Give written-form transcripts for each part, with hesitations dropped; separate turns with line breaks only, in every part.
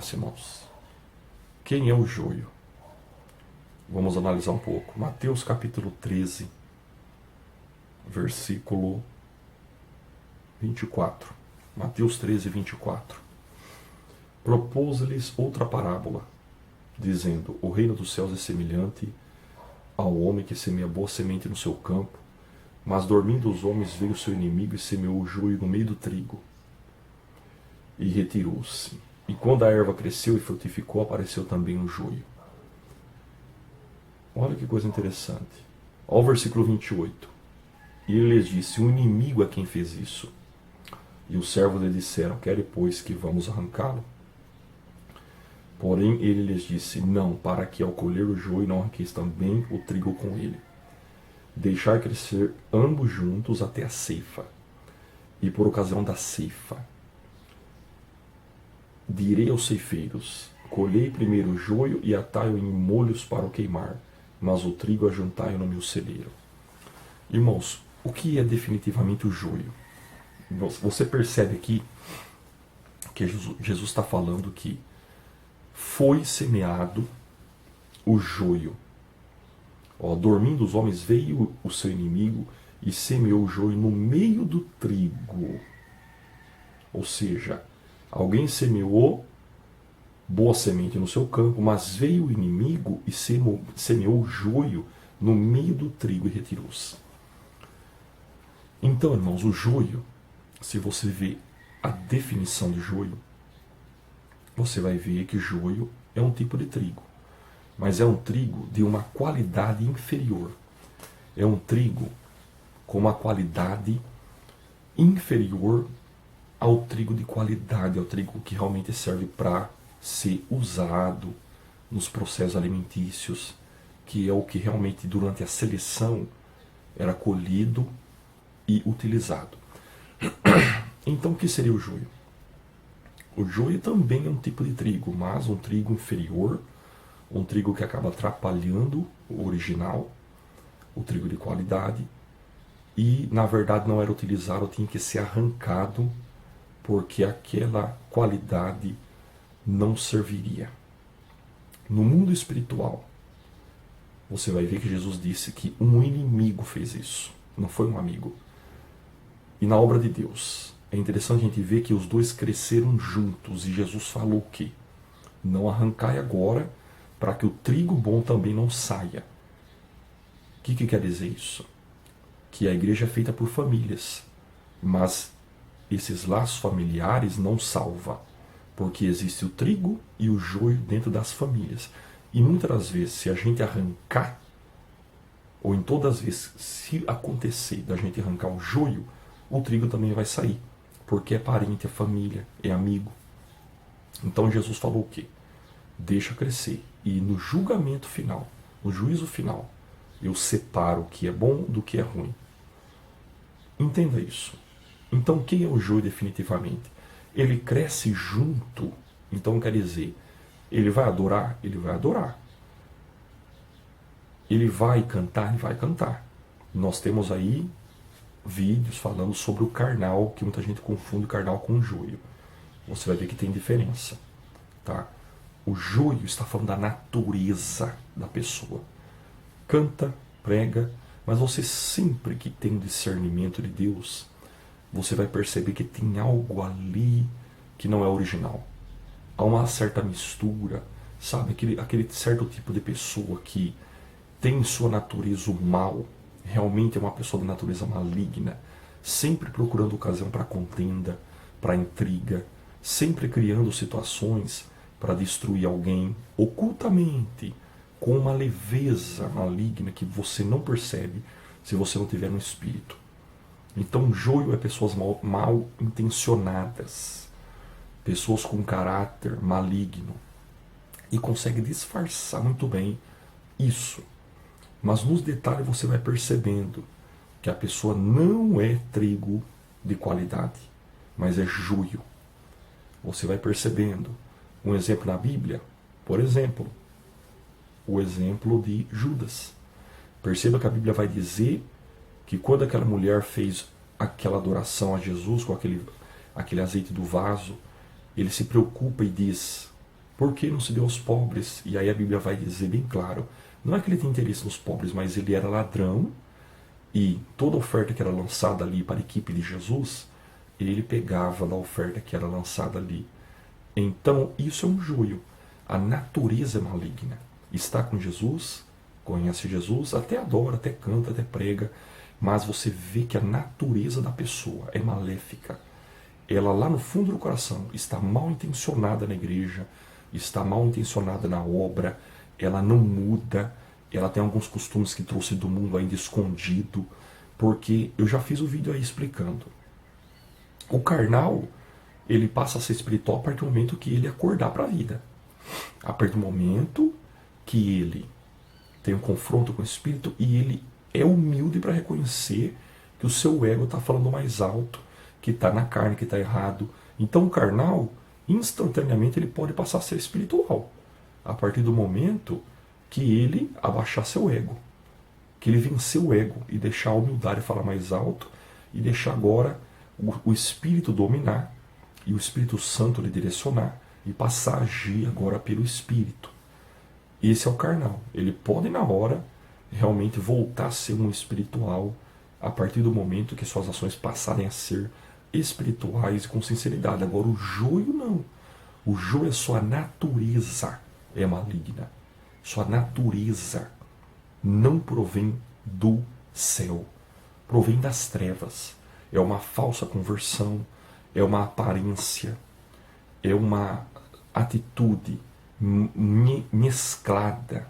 fácil, irmãos. Quem é o joio? Vamos analisar um pouco. Mateus capítulo 13, versículo 24. Mateus 13, 24. Propôs-lhes outra parábola, dizendo: o reino dos céus é semelhante ao homem que semeia boa semente no seu campo, mas dormindo os homens veio o seu inimigo e semeou o joio no meio do trigo, e retirou-se. E quando a erva cresceu e frutificou, apareceu também o joio. Olha que coisa interessante. Olha o versículo 28. E ele lhes disse: o inimigo é quem fez isso. E os servos lhe disseram: quere, pois, que vamos arrancá-lo? Porém ele lhes disse: não, para que ao colher o joio não arranqueis também o trigo com ele. Deixar crescer ambos juntos até a ceifa. E por ocasião da ceifa, direi aos ceifeiros: colhei primeiro o joio e atai-o em molhos para o queimar, mas o trigo ajuntai-o no meu celeiro. Irmãos, o que é definitivamente o joio? Você percebe aqui que Jesus está falando que foi semeado o joio. Dormindo os homens, veio o seu inimigo e semeou o joio no meio do trigo. Ou seja, alguém semeou boa semente no seu campo, mas veio o inimigo e semeou o joio no meio do trigo e retirou-se. Então, irmãos, o joio, se você vê a definição de joio, você vai ver que joio é um tipo de trigo, mas é um trigo de uma qualidade inferior. É um trigo com uma qualidade inferior ao trigo de qualidade, ao trigo que realmente serve para ser usado nos processos alimentícios, que é o que realmente durante a seleção era colhido e utilizado. Então o que seria o joio? O joio também é um tipo de trigo, mas um trigo inferior, um trigo que acaba atrapalhando o original, o trigo de qualidade, e na verdade não era utilizado, tinha que ser arrancado, porque aquela qualidade não serviria. No mundo espiritual, você vai ver que Jesus disse que um inimigo fez isso, não foi um amigo. E na obra de Deus, é interessante a gente ver que os dois cresceram juntos, e Jesus falou o quê? Não arrancai agora, para que o trigo bom também não saia. O que quer dizer isso? Que a igreja é feita por famílias, mas esses laços familiares não salvam, porque existe o trigo e o joio dentro das famílias. E muitas das vezes, se a gente arrancar, ou em todas as vezes, se acontecer da gente arrancar o joio, o trigo também vai sair, porque é parente, é família, é amigo. Então Jesus falou o quê? Deixa crescer, e no julgamento final, no juízo final, eu separo o que é bom do que é ruim. Entenda isso. Então quem é o joio definitivamente? Ele cresce junto, então quer dizer, ele vai adorar? Ele vai adorar. Ele vai cantar? Ele vai cantar. Nós temos aí vídeos falando sobre o carnal, que muita gente confunde o carnal com o joio. Você vai ver que tem diferença. Tá? O joio está falando da natureza da pessoa. Canta, prega, mas você sempre que tem um discernimento de Deus, você vai perceber que tem algo ali que não é original. Há uma certa mistura, sabe? Aquele certo tipo de pessoa que tem em sua natureza o mal, realmente é uma pessoa de natureza maligna, sempre procurando ocasião para contenda, para intriga, sempre criando situações para destruir alguém ocultamente, com uma leveza maligna que você não percebe se você não tiver no espírito. Então, joio é pessoas mal intencionadas, pessoas com caráter maligno, e consegue disfarçar muito bem isso. Mas nos detalhes você vai percebendo que a pessoa não é trigo de qualidade, mas é joio. Você vai percebendo. Um exemplo na Bíblia, por exemplo, o exemplo de Judas. Perceba que a Bíblia vai dizer que quando aquela mulher fez aquela adoração a Jesus com aquele azeite do vaso, ele se preocupa e diz: Por que não se deu aos pobres? E aí a Bíblia vai dizer bem claro, não é que ele tem interesse nos pobres, mas ele era ladrão, e toda oferta que era lançada ali para a equipe de Jesus, ele pegava da oferta que era lançada ali. Então, isso é um joio. A natureza é maligna. Está com Jesus, conhece Jesus, até adora, até canta, até prega, mas você vê que a natureza da pessoa é maléfica. Ela lá no fundo do coração está mal intencionada na igreja, está mal intencionada na obra, ela não muda, ela tem alguns costumes que trouxe do mundo ainda escondido, porque eu já fiz o vídeo aí explicando. O carnal, ele passa a ser espiritual a partir do momento que ele acordar para a vida. A partir do momento que ele tem um confronto com o espírito e ele é humilde para reconhecer que o seu ego está falando mais alto, que está na carne, que está errado. Então o carnal, instantaneamente, ele pode passar a ser espiritual. A partir do momento que ele abaixar seu ego. Que ele vencer o ego e deixar a humildade falar mais alto e deixar agora o Espírito dominar e o Espírito Santo lhe direcionar e passar a agir agora pelo Espírito. Esse é o carnal. Ele pode na hora realmente voltar a ser um espiritual a partir do momento que suas ações passarem a ser espirituais e com sinceridade. Agora o joio não. O joio é sua natureza é maligna. Sua natureza não provém do céu. Provém das trevas. É uma falsa conversão, é uma aparência, é uma atitude mesclada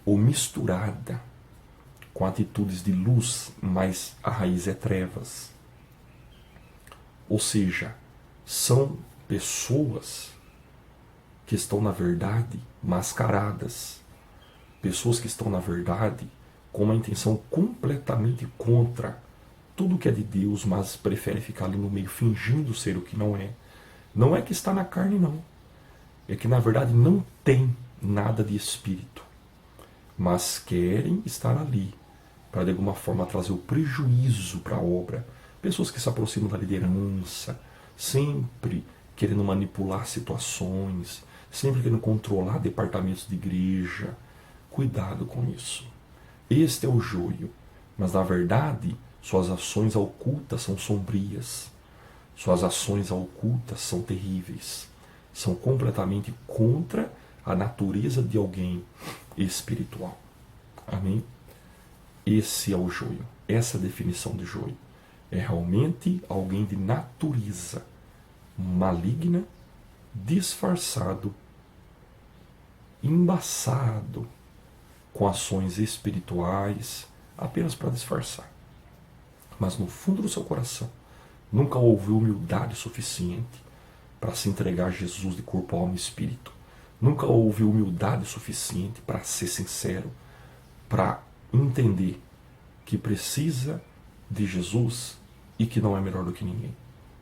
ou misturada com atitudes de luz, mas a raiz é trevas. Ou seja, são pessoas que estão na verdade mascaradas, pessoas que estão na verdade com uma intenção completamente contra tudo que é de Deus, mas prefere ficar ali no meio fingindo ser o que não é. Não é que está na carne, não. É que na verdade não tem nada de espírito, mas querem estar ali para de alguma forma trazer o prejuízo para a obra. Pessoas que se aproximam da liderança, sempre querendo manipular situações, sempre querendo controlar departamentos de igreja. Cuidado com isso. Este é o joio, mas na verdade suas ações ocultas são sombrias. Suas ações ocultas são terríveis. São completamente contra a natureza de alguém espiritual. Amém? Esse é o joio. Essa é a definição de joio. É realmente alguém de natureza maligna, disfarçado, embaçado com ações espirituais, apenas para disfarçar. Mas no fundo do seu coração, nunca houve humildade suficiente para se entregar a Jesus de corpo, alma e espírito. Nunca houve humildade suficiente para ser sincero, para entender que precisa de Jesus e que não é melhor do que ninguém.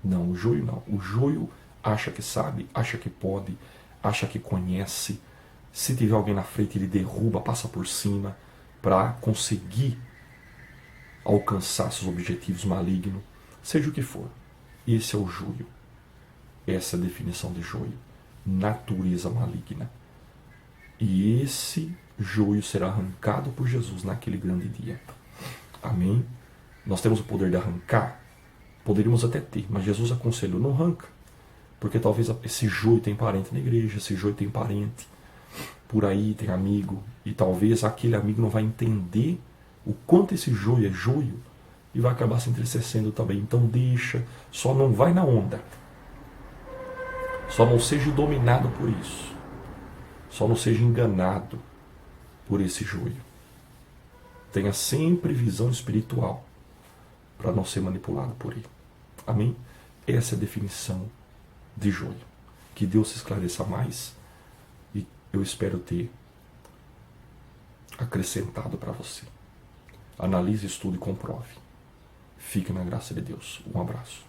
Não, o joio não. O joio acha que sabe, acha que pode, acha que conhece. Se tiver alguém na frente, ele derruba, passa por cima para conseguir alcançar seus objetivos malignos, seja o que for. Esse é o joio. Essa é a definição de joio. Natureza maligna. E esse joio será arrancado por Jesus naquele grande dia. Amém? Nós temos o poder de arrancar? Poderíamos até ter, mas Jesus aconselhou, não arranca. Porque talvez esse joio tem parente na igreja, esse joio tem parente por aí, tem amigo, e talvez aquele amigo não vai entender o quanto esse joio é joio e vai acabar se entristecendo também. Então deixa, só não vai na onda. Só não seja dominado por isso. Só não seja enganado por esse joio. Tenha sempre visão espiritual para não ser manipulado por ele. Amém? Essa é a definição de joio. Que Deus se esclareça mais e eu espero ter acrescentado para você. Analise, estude e comprove. Fique na graça de Deus. Um abraço.